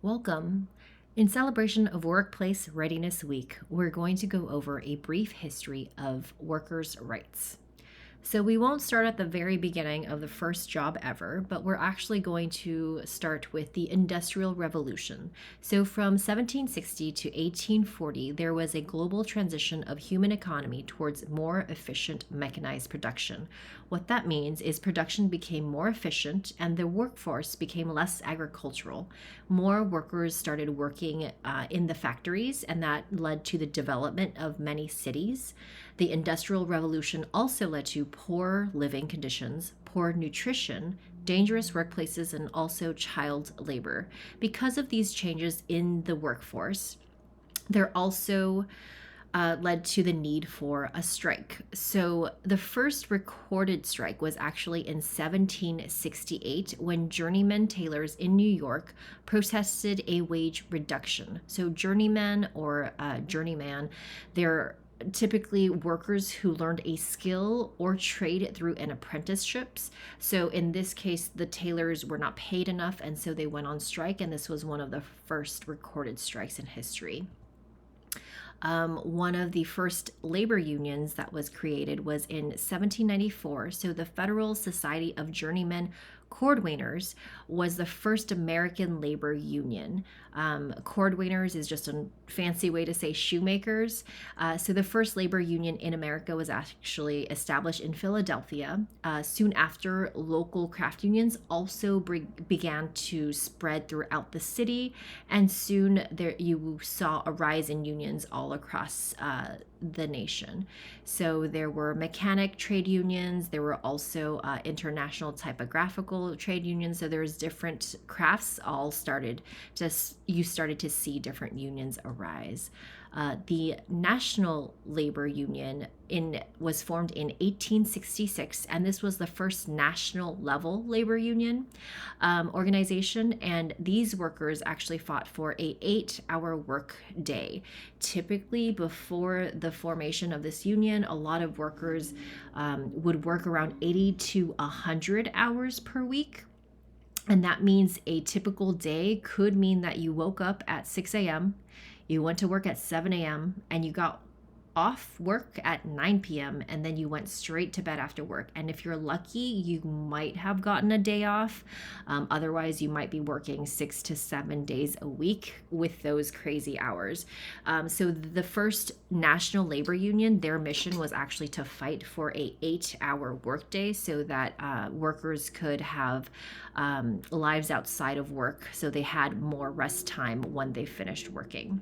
Welcome. In celebration of Workplace Readiness Week, we're going to go over a brief history of workers' rights. So, we won't start at the very beginning of the first job ever, but we're actually going to start with the Industrial Revolution. So, from 1760 to 1840, there was a global transition of human economy towards more efficient mechanized production. What that means is production became more efficient and the workforce became less agricultural. More workers started working in the factories, and that led to the development of many cities. The Industrial Revolution also led to poor living conditions, poor nutrition, dangerous workplaces, and also child labor. Because of these changes in the workforce, there also led to the need for a strike. So, the first recorded strike was actually in 1768 when journeyman tailors in New York protested a wage reduction. So, journeyman or journeyman, they're typically workers who learned a skill or trade through an apprenticeships. So in this case, the tailors were not paid enough, and so they went on strike, and this was one of the first recorded strikes in history. One of the first labor unions that was created was in 1794. So the Federal Society of Journeymen Cordwainers was the first American labor union. Cordwainers is just a fancy way to say shoemakers. So the first labor union in America was actually established in Philadelphia. Soon after, local craft unions also began to spread throughout the city, and soon there you saw a rise in unions all across the nation. So there were mechanic trade unions. There were also international typographical trade unions. So there's different crafts all started you started to see different unions arise. The National Labor Union was formed in 1866, and this was the first national level labor union organization. And these workers actually fought for a 8-hour work day. Typically, before the formation of this union, a lot of workers would work around 80 to 100 hours per week. And that means a typical day could mean that you woke up at 6 a.m., you went to work at 7 a.m., and you got off work at 9 p.m., and then you went straight to bed after work. And if you're lucky, you might have gotten a day off. Otherwise, you might be working 6 to 7 days a week with those crazy hours. So the first National Labor Union, their mission was actually to fight for a 8-hour workday so that workers could have lives outside of work, so they had more rest time when they finished working.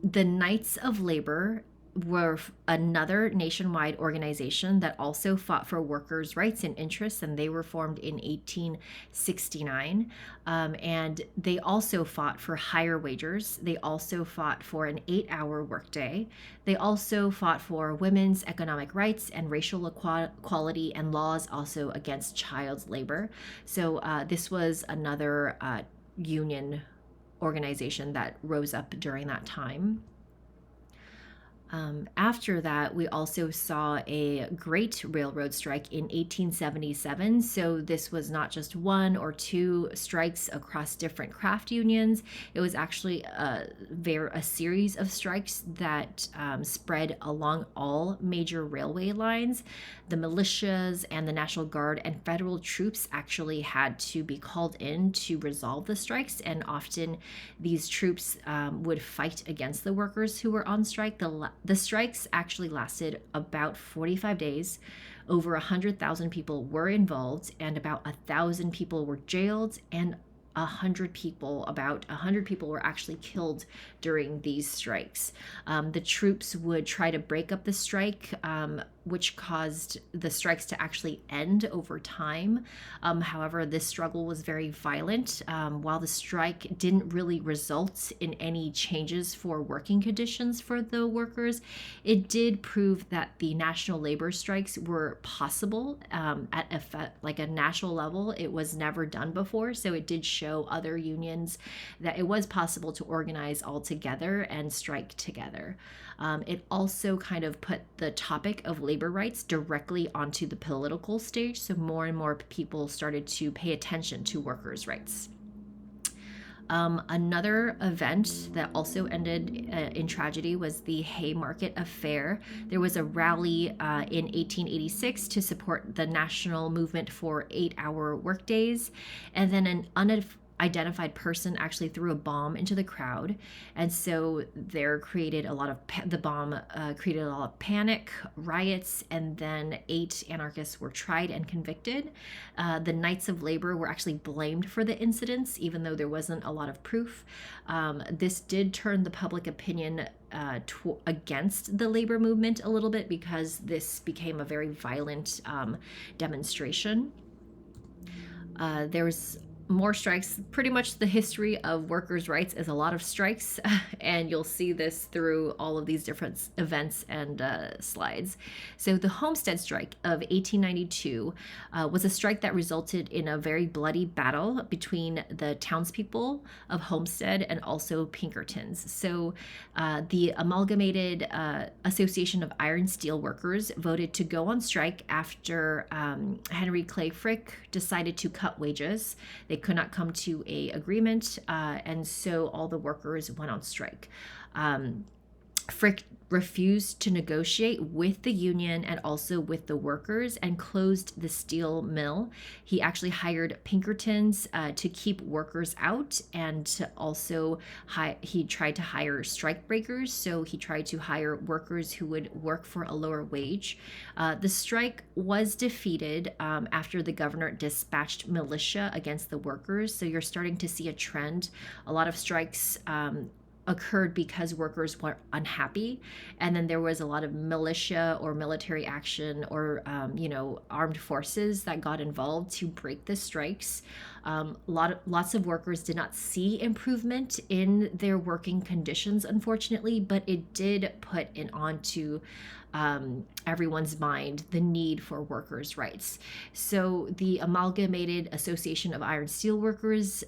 The Knights of Labor were another nationwide organization that also fought for workers' rights and interests, and they were formed in 1869. And they also fought for higher wages. They also fought for an 8-hour workday. They also fought for women's economic rights and racial equality and laws also against child labor. So this was another union organization that rose up during that time. After that, we also saw a great railroad strike in 1877. So this was not just one or two strikes across different craft unions. It was actually a series of strikes that spread along all major railway lines. The militias and the National Guard and federal troops actually had to be called in to resolve the strikes, and often these troops would fight against the workers who were on strike. The strikes actually lasted about 45 days. Over 100,000 people were involved, and about 1,000 people were jailed, and about 100 people were actually killed during these strikes. The troops would try to break up the strike, which caused the strikes to actually end over time. However, this struggle was very violent. While the strike didn't really result in any changes for working conditions for the workers, it did prove that the national labor strikes were possible at a national level. It was never done before, so it did show other unions that it was possible to organize all together and strike together. It also kind of put the topic of labor rights directly onto the political stage, so more and more people started to pay attention to workers' rights. Another event that also ended in tragedy was the Haymarket Affair. There was a rally in 1886 to support the national movement for 8-hour workdays, and then an unidentified person actually threw a bomb into the crowd, and so there created a lot of the bomb created a lot of panic, riots, and then 8 anarchists were tried and convicted. The Knights of Labor were actually blamed for the incidents, even though there wasn't a lot of proof. This did turn the public opinion against the labor movement a little bit, because this became a very violent demonstration. There was more strikes. Pretty much the history of workers' rights is a lot of strikes, and you'll see this through all of these different events and slides. So the Homestead Strike of 1892 was a strike that resulted in a very bloody battle between the townspeople of Homestead and also Pinkertons. So the Amalgamated Association of Iron Steel Workers voted to go on strike after Henry Clay Frick decided to cut wages. They could not come to a agreement, and so all the workers went on strike. Frick refused to negotiate with the union and also with the workers and closed the steel mill. He actually hired Pinkertons to keep workers out, and to also he tried to hire strike breakers. So he tried to hire workers who would work for a lower wage. The strike was defeated after the governor dispatched militia against the workers. So you're starting to see a trend. A lot of strikes occurred because workers were unhappy, and then there was a lot of militia or military action or armed forces that got involved to break the strikes. Lots of workers did not see improvement in their working conditions, unfortunately, but it did put it onto everyone's mind the need for workers' rights. So the Amalgamated Association of Iron Steel Workers,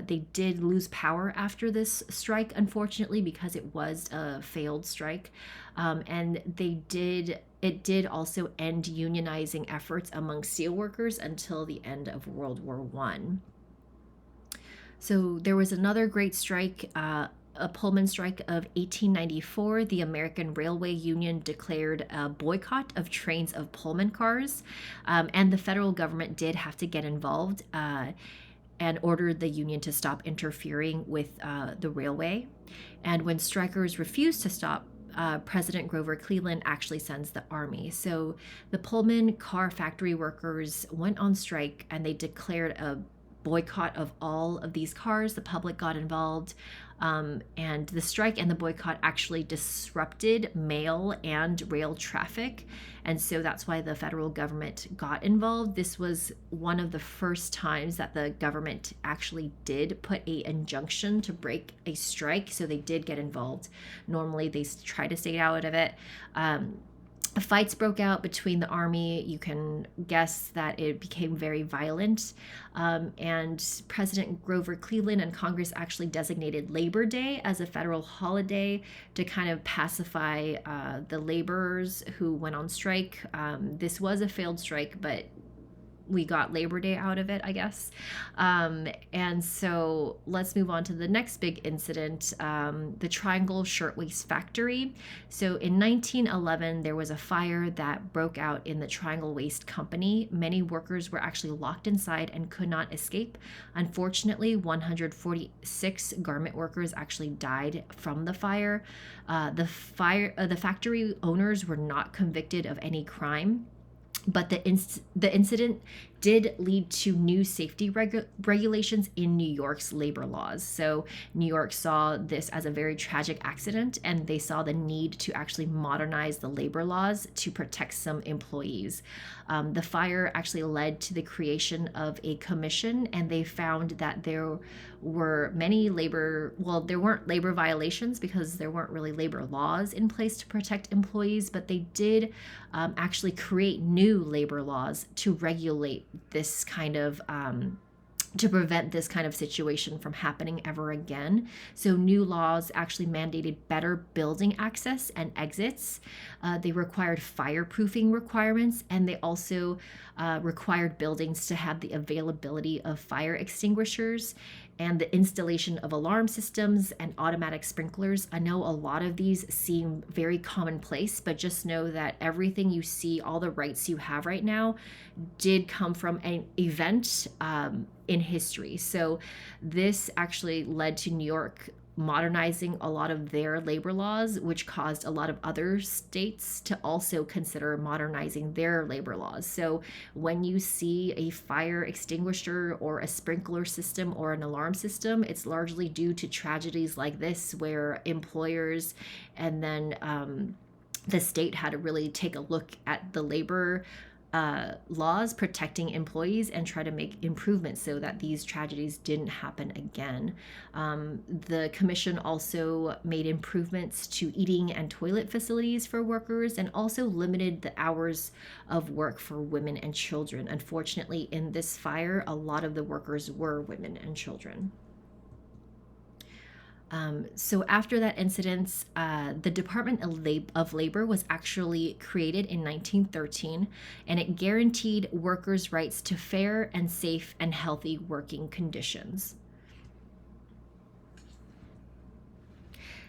they did lose power after this strike, unfortunately, because it was a failed strike, and it did also end unionizing efforts among steelworkers until the end of World War I. So there was another great strike, a Pullman strike of 1894. The American Railway Union declared a boycott of trains of Pullman cars, and the federal government did have to get involved and ordered the union to stop interfering with the railway. And when strikers refused to stop, President Grover Cleveland actually sends the army. So the Pullman car factory workers went on strike, and they declared a boycott of all of these cars. The public got involved, and the strike and the boycott actually disrupted mail and rail traffic, and so that's why the federal government got involved. This was one of the first times that the government actually did put an injunction to break a strike, so they did get involved. Normally they try to stay out of it. Fights broke out between the army. You can guess that it became very violent. And President Grover Cleveland and Congress actually designated Labor Day as a federal holiday to kind of pacify the laborers who went on strike. This was a failed strike, but we got Labor Day out of it, I guess. And so let's move on to the next big incident, the Triangle Shirtwaist Factory. So in 1911, there was a fire that broke out in the Triangle Waist Company. Many workers were actually locked inside and could not escape. Unfortunately, 146 garment workers actually died from the fire. The factory owners were not convicted of any crime. But the incident did lead to new safety regulations in New York's labor laws. So New York saw this as a very tragic accident, and they saw the need to actually modernize the labor laws to protect some employees. The fire actually led to the creation of a commission, and they found that there were many there weren't labor violations because there weren't really labor laws in place to protect employees, but they did actually create new labor laws to regulate this kind of to prevent this kind of situation from happening ever again. So, new laws actually mandated better building access and exits. They required fireproofing requirements, and they also required buildings to have the availability of fire extinguishers and the installation of alarm systems and automatic sprinklers. I know a lot of these seem very commonplace, but just know that everything you see, all the rights you have right now, did come from an event in history. So this actually led to New York modernizing a lot of their labor laws, which caused a lot of other states to also consider modernizing their labor laws. So when you see a fire extinguisher or a sprinkler system or an alarm system, it's largely due to tragedies like this, where employers and then the state had to really take a look at the labor laws protecting employees and try to make improvements so that these tragedies didn't happen again. The commission also made improvements to eating and toilet facilities for workers, and also limited the hours of work for women and children. Unfortunately, in this fire, a lot of the workers were women and children. So after that incident, the Department of Labor was actually created in 1913, and it guaranteed workers' rights to fair and safe and healthy working conditions.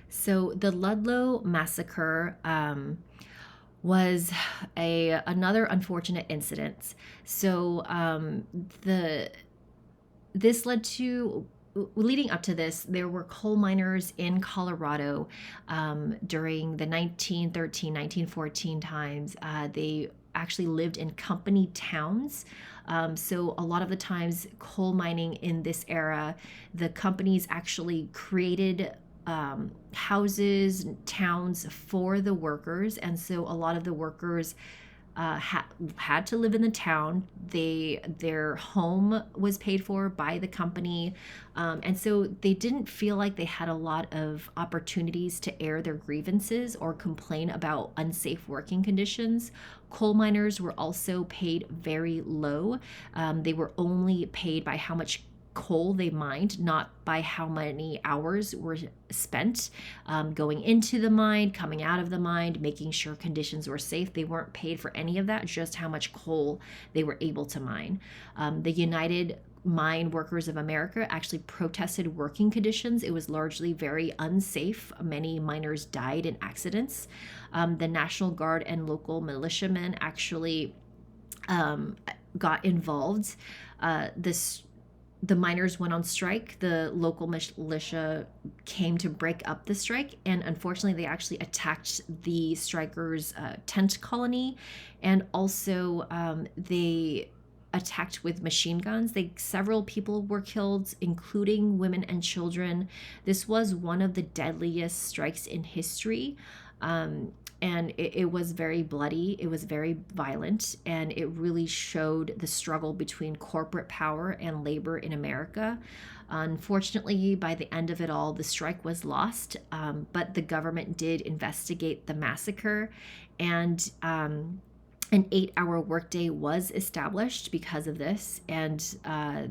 So the Ludlow Massacre was another unfortunate incident. So this led to leading up to this, there were coal miners in Colorado during the 1913, 1914 times. They actually lived in company towns. So a lot of the times, coal mining in this era, the companies actually created houses, towns for the workers. And so a lot of the workers had to live in the town. Their home was paid for by the company, and so they didn't feel like they had a lot of opportunities to air their grievances or complain about unsafe working conditions. Coal miners were also paid very low. They were only paid by how much coal they mined, not by how many hours were spent going into the mine, coming out of the mine, making sure conditions were safe. They weren't paid for any of that, just how much coal they were able to mine. The United Mine Workers of America actually protested working conditions. It was largely very unsafe. Many miners died in accidents. The National Guard and local militiamen actually got involved. The miners went on strike. The local militia came to break up the strike, and unfortunately, they actually attacked the strikers' tent colony, and also they attacked with machine guns. Several people were killed, including women and children. This was one of the deadliest strikes in history. And it was very bloody, it was very violent, and it really showed the struggle between corporate power and labor in America. Unfortunately, by the end of it all, the strike was lost, but the government did investigate the massacre, and an 8-hour workday was established because of this, and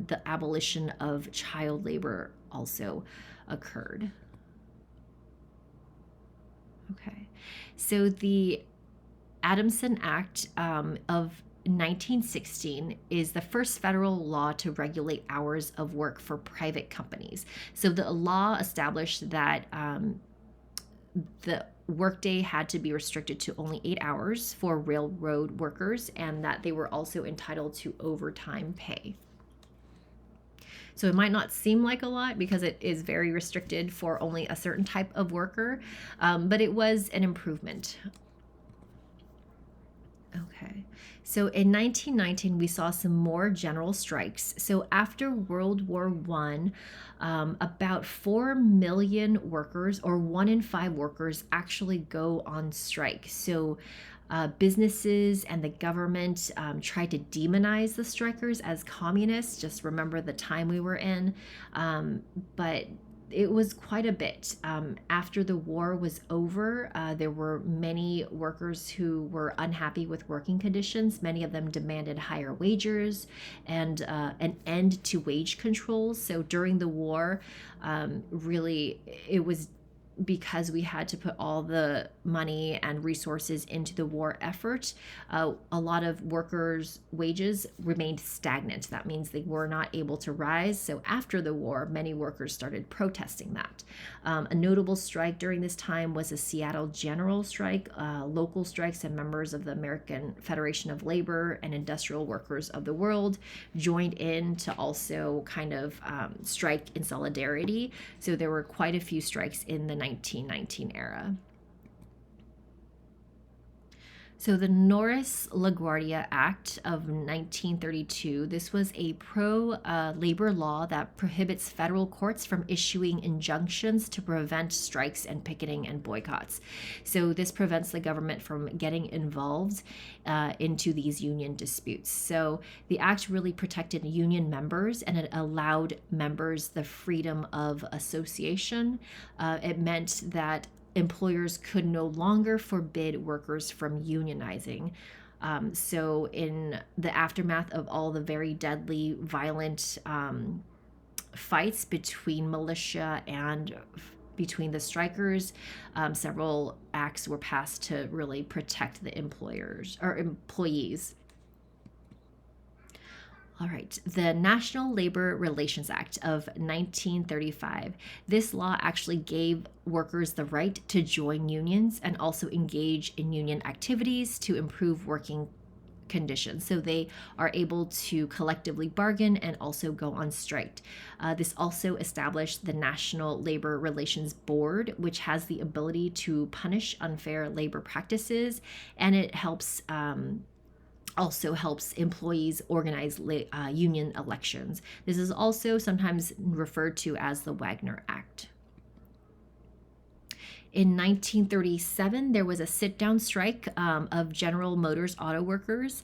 the abolition of child labor also occurred. Okay. So the Adamson Act of 1916 is the first federal law to regulate hours of work for private companies. So the law established that the workday had to be restricted to only 8 hours for railroad workers, and that they were also entitled to overtime pay. So it might not seem like a lot because it is very restricted for only a certain type of worker, but it was an improvement. Okay. So in 1919, we saw some more general strikes. So after World War I, about 4 million workers, or 1 in 5 workers, actually go on strike. So businesses and the government tried to demonize the strikers as communists. Just remember the time we were in. But It was quite a bit. After the war was over, there were many workers who were unhappy with working conditions. Many of them demanded higher wages and an end to wage controls. So during the war, really, it was because we had to put all the money and resources into the war effort, a lot of workers' wages remained stagnant. That means they were not able to rise. So after the war, many workers started protesting that. A notable strike during this time was a Seattle general strike. Local strikes and members of the American Federation of Labor and Industrial Workers of the World joined in to also kind of strike in solidarity. So there were quite a few strikes in the 1919 era. So the Norris LaGuardia Act of 1932, this was a pro-labor law that prohibits federal courts from issuing injunctions to prevent strikes and picketing and boycotts. So this prevents the government from getting involved into these union disputes. So the act really protected union members, and it allowed members the freedom of association. It meant that employers could no longer forbid workers from unionizing. So, in the aftermath of all the very deadly, violent fights between militia and between the strikers, several acts were passed to really protect the employers or employees. All right, the National Labor Relations Act of 1935. This law actually gave workers the right to join unions and also engage in union activities to improve working conditions. So they are able to collectively bargain and also go on strike. This also established the National Labor Relations Board, which has the ability to punish unfair labor practices, and it also helps employees organize union elections. This is also sometimes referred to as the Wagner Act. In 1937, there was a sit-down strike of General Motors auto workers.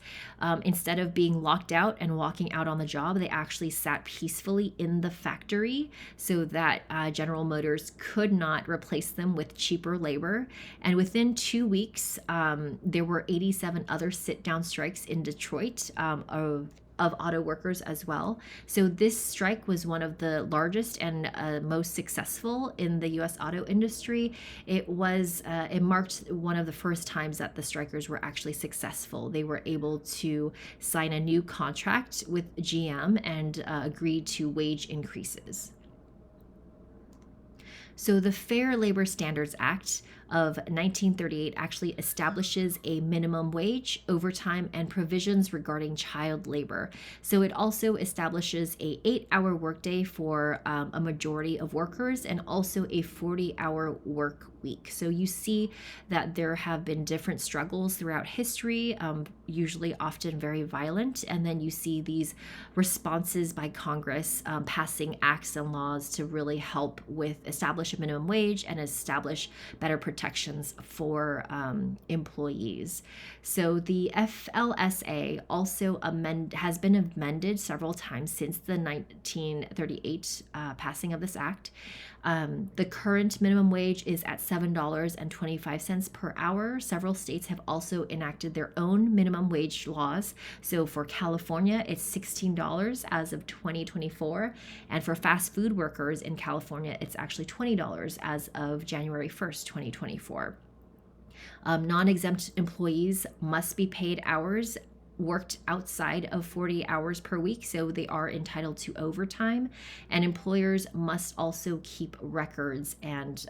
Instead of being locked out and walking out on the job, they actually sat peacefully in the factory so that General Motors could not replace them with cheaper labor. And within 2 weeks, there were 87 other sit-down strikes in Detroit of auto workers as well. So this strike was one of the largest and most successful in the U.S. auto industry. It marked one of the first times that the strikers were actually successful. They were able to sign a new contract with GM and agree to wage increases. So the Fair Labor Standards Act of 1938 actually establishes a minimum wage, overtime, and provisions regarding child labor. So it also establishes a 8-hour workday for a majority of workers and also a 40-hour work week. So you see that there have been different struggles throughout history, usually often very violent, and then you see these responses by Congress passing acts and laws to really help with establish a minimum wage and establish better protections for employees. So the FLSA also has been amended several times since the 1938 passing of this act. The current minimum wage is at $7.25 per hour. Several states have also enacted their own minimum wage laws. So for California, it's $16 as of 2024. And for fast food workers in California, it's actually $20 as of January 1st, 2024. Non-exempt employees must be paid hours worked outside of 40 hours per week, so they are entitled to overtime, and employers must also keep records and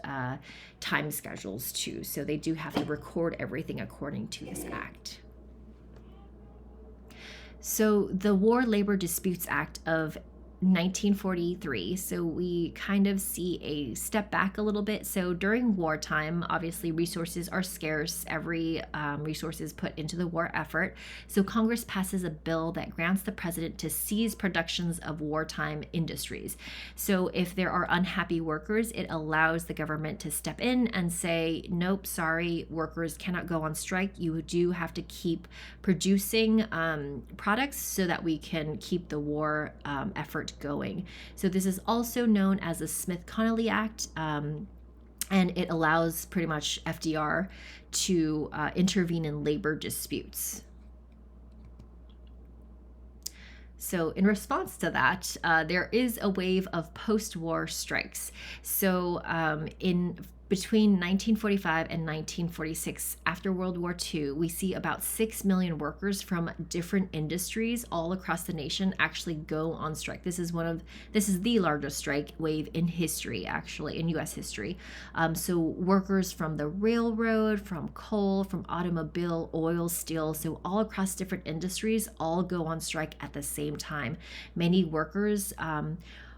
time schedules too, so they do have to record everything according to this act. So the War Labor Disputes Act of 1943, so we kind of see a step back a little bit. So during wartime, obviously resources are scarce. Every resource is put into the war effort. So Congress passes a bill that grants the president to seize productions of wartime industries. So if there are unhappy workers, it allows the government to step in and say, nope, sorry, workers cannot go on strike. You do have to keep producing products so that we can keep the war effort kept going. So this is also known as the Smith-Connolly Act. And it allows pretty much FDR to intervene in labor disputes. So in response to that, there is a wave of post-war strikes. So in between 1945 and 1946, after World War II, we see about 6 million workers from different industries all across the nation actually go on strike. This is the largest strike wave in history, actually, in U.S. history. So workers from the railroad, from coal, from automobile, oil, steel, so all across different industries all go on strike at the same time. Many workers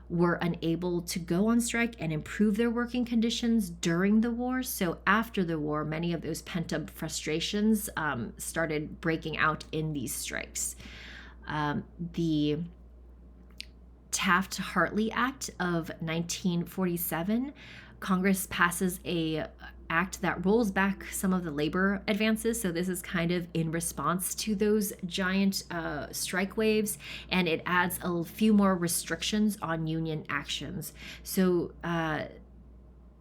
were unable to go on strike and improve their working conditions during the war. So after the war, many of those pent-up frustrations started breaking out in these strikes. The Taft-Hartley Act of 1947, Congress passes a act that rolls back some of the labor advances. So this is kind of in response to those giant strike waves, and it adds a few more restrictions on union actions. So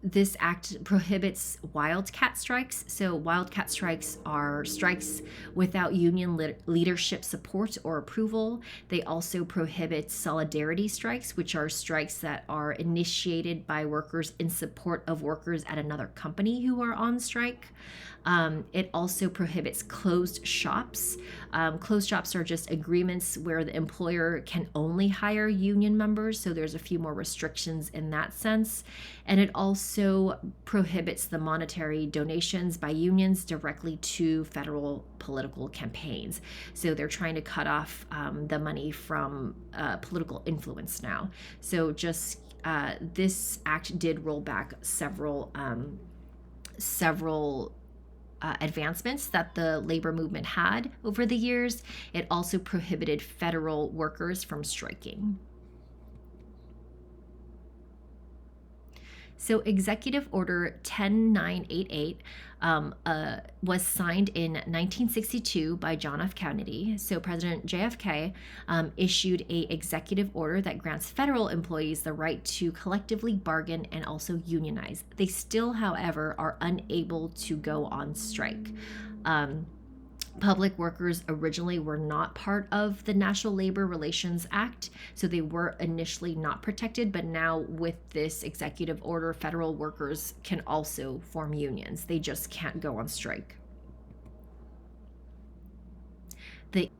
this act prohibits wildcat strikes. So wildcat strikes are strikes without union leadership support or approval. They also prohibit solidarity strikes, which are strikes that are initiated by workers in support of workers at another company who are on strike. It also prohibits closed shops. Closed shops are just agreements where the employer can only hire union members, so there's a few more restrictions in that sense. And it also prohibits the monetary donations by unions directly to federal political campaigns. So they're trying to cut off the money from political influence now. So just this act did roll back several advancements that the labor movement had over the years. It also prohibited federal workers from striking. So Executive Order 10988 was signed in 1962 by John F. Kennedy. So President JFK issued an executive order that grants federal employees the right to collectively bargain and also unionize. They still, however, are unable to go on strike. Public workers originally were not part of the National Labor Relations Act, so they were initially not protected, but now with this executive order, federal workers can also form unions. They just can't go on strike. The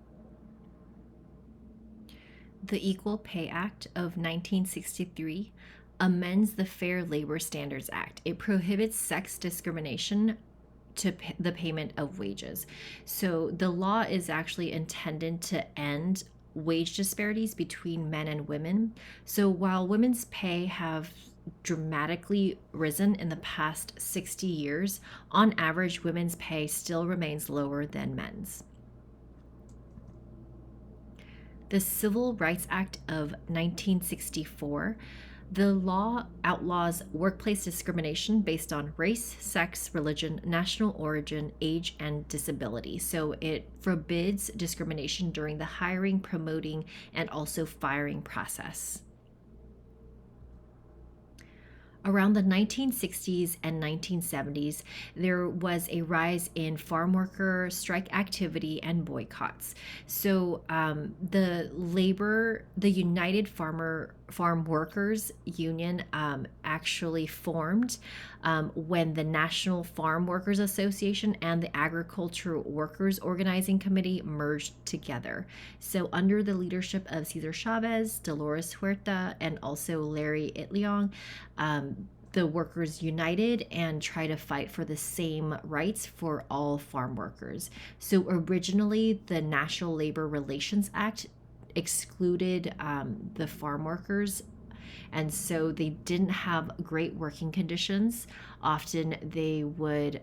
Equal Pay Act of 1963 amends the Fair Labor Standards Act. It prohibits sex discrimination to the payment of wages. So the law is actually intended to end wage disparities between men and women. So while women's pay have dramatically risen in the past 60 years, on average, women's pay still remains lower than men's. The Civil Rights Act of 1964, the law outlaws workplace discrimination based on race, sex, religion, national origin, age, and disability. So it forbids discrimination during the hiring, promoting, and also firing process. Around the 1960s and 1970s, there was a rise in farm worker strike activity and boycotts. So the United Farm Workers Union actually formed when the National Farm Workers Association and the Agricultural Workers Organizing Committee merged together. So under the leadership of Cesar Chavez, Dolores Huerta, and also Larry Itliong, the workers united and tried to fight for the same rights for all farm workers. So originally, the National Labor Relations Act excluded the farm workers, and so they didn't have great working conditions. Often they would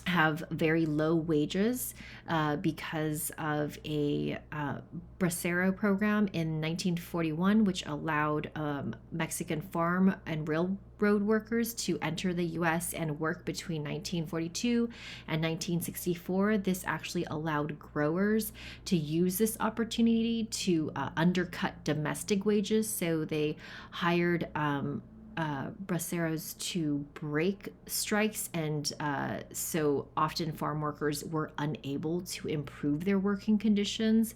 have very low wages because of a bracero program in 1941, which allowed Mexican farm and railroad workers to enter the US and work between 1942 and 1964. This actually allowed growers to use this opportunity to undercut domestic wages. So they hired braceros to break strikes, and so often farm workers were unable to improve their working conditions.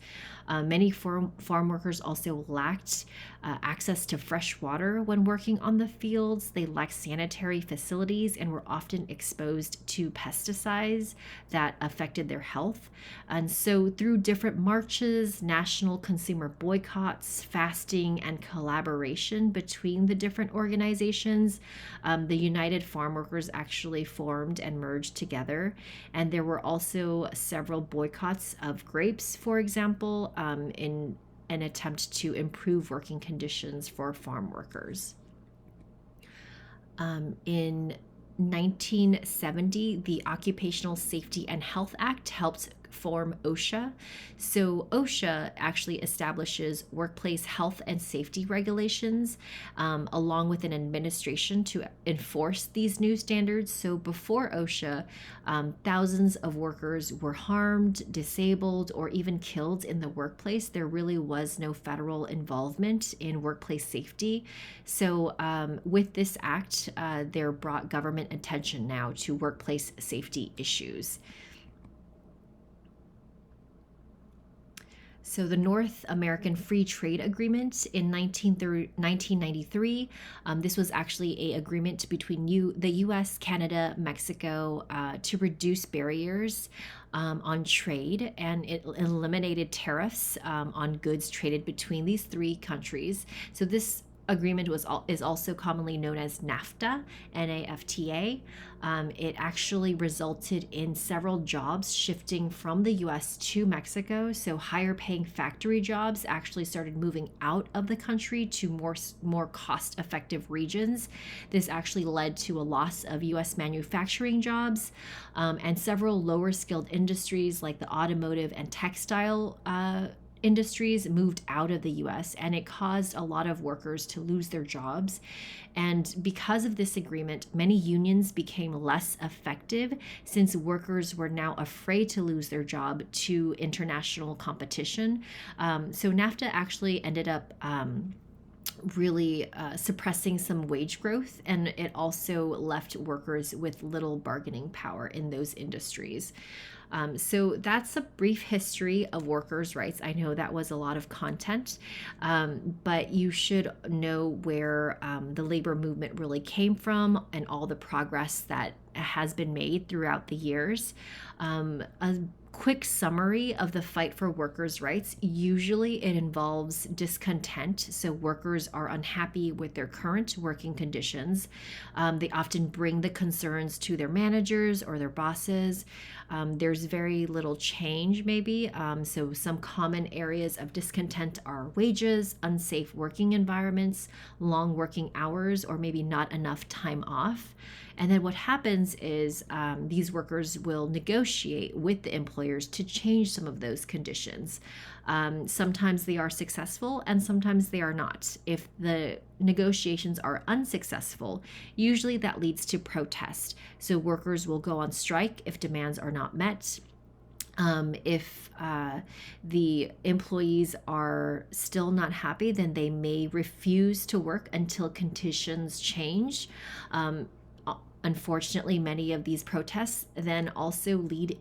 Many farm workers also lacked access to fresh water when working on the fields. They lacked sanitary facilities and were often exposed to pesticides that affected their health. And so, through different marches, national consumer boycotts, fasting, and collaboration between the different organizations, the United Farm Workers actually formed and merged together. And there were also several boycotts of grapes, for example, in an attempt to improve working conditions for farm workers. In 1970, the Occupational Safety and Health Act helped form OSHA. So, OSHA actually establishes workplace health and safety regulations along with an administration to enforce these new standards. So, before OSHA, thousands of workers were harmed, disabled, or even killed in the workplace. There really was no federal involvement in workplace safety. So, with this act, there brought government attention now to workplace safety issues. So the North American Free Trade Agreement in 1993, this was actually an agreement between the U.S., Canada, Mexico to reduce barriers on trade, and it eliminated tariffs on goods traded between these three countries. So this agreement is also commonly known as NAFTA, NAFTA. It actually resulted in several jobs shifting from the US to Mexico. So higher paying factory jobs actually started moving out of the country to more cost effective regions. This actually led to a loss of US manufacturing jobs, and several lower skilled industries like the automotive and textile industries moved out of the US, and it caused a lot of workers to lose their jobs. And because of this agreement, many unions became less effective since workers were now afraid to lose their job to international competition. So NAFTA actually ended up really suppressing some wage growth, and it also left workers with little bargaining power in those industries. So that's a brief history of workers' rights. I know that was a lot of content, but you should know where the labor movement really came from and all the progress that has been made throughout the years. A quick summary of the fight for workers' rights. Usually it involves discontent. So workers are unhappy with their current working conditions. They often bring the concerns to their managers or their bosses. There's very little change, maybe. So some common areas of discontent are wages, unsafe working environments, long working hours, or maybe not enough time off. And then what happens is these workers will negotiate with the employers to change some of those conditions. Sometimes they are successful and sometimes they are not. If the negotiations are unsuccessful, usually that leads to protest. So workers will go on strike if demands are not met. If the employees are still not happy, then they may refuse to work until conditions change. Unfortunately, many of these protests then also lead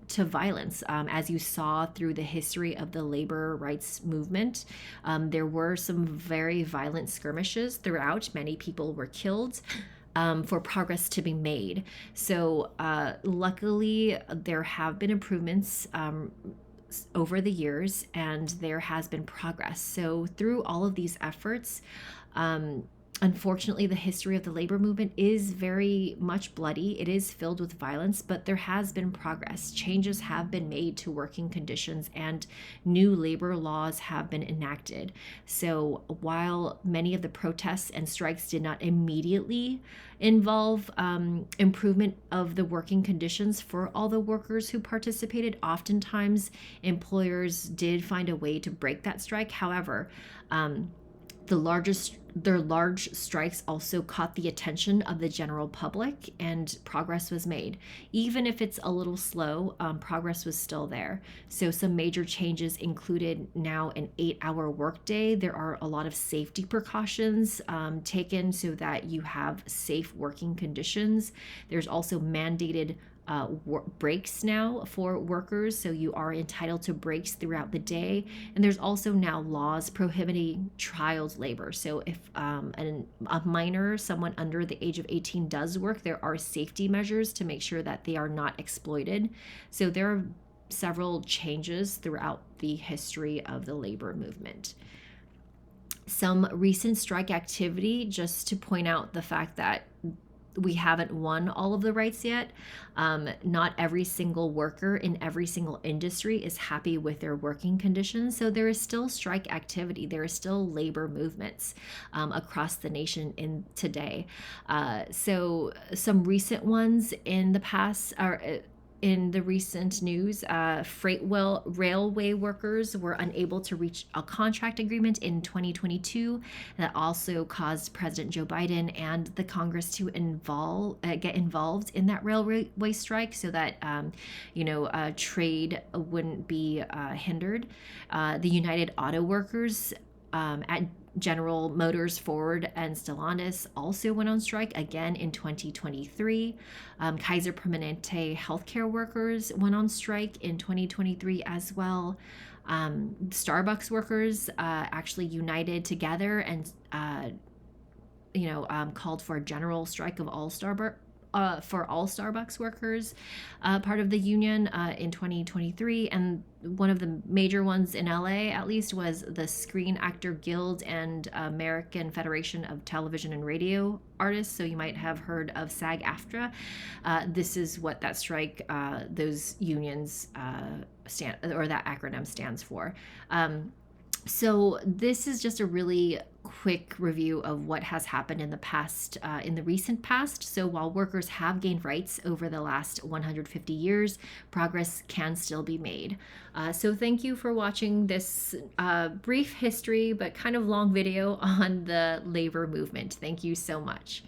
to violence. As you saw through the history of the labor rights movement, there were some very violent skirmishes throughout. Many people were killed. For progress to be made. So luckily, there have been improvements over the years, and there has been progress. So through all of these efforts, Unfortunately, the history of the labor movement is very much bloody. It is filled with violence, but there has been progress. Changes have been made to working conditions, and new labor laws have been enacted. So, while many of the protests and strikes did not immediately involve improvement of the working conditions for all the workers who participated, oftentimes employers did find a way to break that strike. However, their large strikes also caught the attention of the general public, and progress was made. Even if it's a little slow, progress was still there. So some major changes included now an 8-hour workday. There are a lot of safety precautions taken so that you have safe working conditions. There's also mandated breaks now for workers, so you are entitled to breaks throughout the day. And there's also now laws prohibiting child labor. So if a minor, someone under the age of 18, does work, there are safety measures to make sure that they are not exploited. So there are several changes throughout the history of the labor movement. Some recent strike activity, just to point out the fact that we haven't won all of the rights yet. Not every single worker in every single industry is happy with their working conditions. So there is still strike activity. There is still labor movements across the nation in today. So some recent ones in the past are in the recent news, railway workers were unable to reach a contract agreement in 2022. That also caused President Joe Biden and the Congress to get involved in that railway strike, so that trade wouldn't be hindered. The United Auto Workers at General Motors, Ford, and Stellantis also went on strike again in 2023. Kaiser Permanente healthcare workers went on strike in 2023 as well. Starbucks workers actually united together and called for a general strike of all Starbucks workers, part of the union in 2023. And one of the major ones in LA, at least, was the Screen Actor Guild and American Federation of Television and Radio Artists. So you might have heard of SAG-AFTRA. This is what that strike, those unions that acronym stands for. So this is just a really quick review of what has happened in the past, in the recent past. So while workers have gained rights over the last 150 years, progress can still be made. So thank you for watching this brief history, but kind of long video on the labor movement. Thank you so much.